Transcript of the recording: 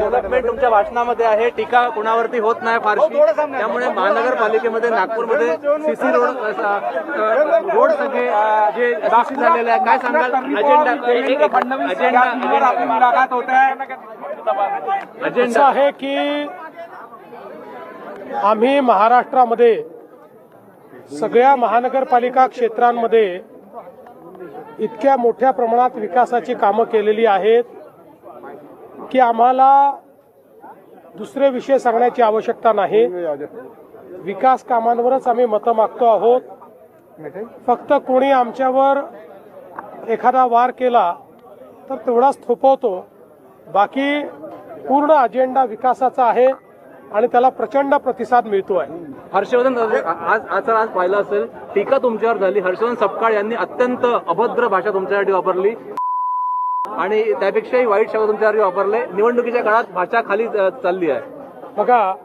Development तुमच्या भाषणामध्ये आहे, टीका कुणावरती होत नाही फारशी, त्यामुळे महानगरपालिकेमध्ये नागपूरमध्ये सीसी रोड सगळे जे दाखल झालेले आहे, काय सांगाल? अजेंडा आहे की आम्ही महाराष्ट्रामध्ये सगळ्या महानगरपालिका क्षेत्रांमध्ये इतक्या मोठ्या प्रमाणात विकासाची कामं केलेली आहेत की आम्हाला दुसरे विषय सांगण्याची आवश्यकता नाही. विकास कामांवरच आम्ही मतं मागतो आहोत. फक्त कोणी आमच्यावर एखादा वार केला तर तेवढाच थोपवतो. बाकी पूर्ण अजेंडा विकासाचा आहे आणि त्याला प्रचंड प्रतिसाद मिळतो आहे. हर्षवर्धन आज पाहिलं असेल, टीका तुमच्यावर झाली. हर्षवर्धन सपकाळ यांनी अत्यंत अभद्र भाषा तुमच्यासाठी वापरली आणि त्यापेक्षाही वाईट शब्द तुमच्यासाठी वापरले. निवडणुकीच्या काळात भाषा खाली चालली आहे. बघा,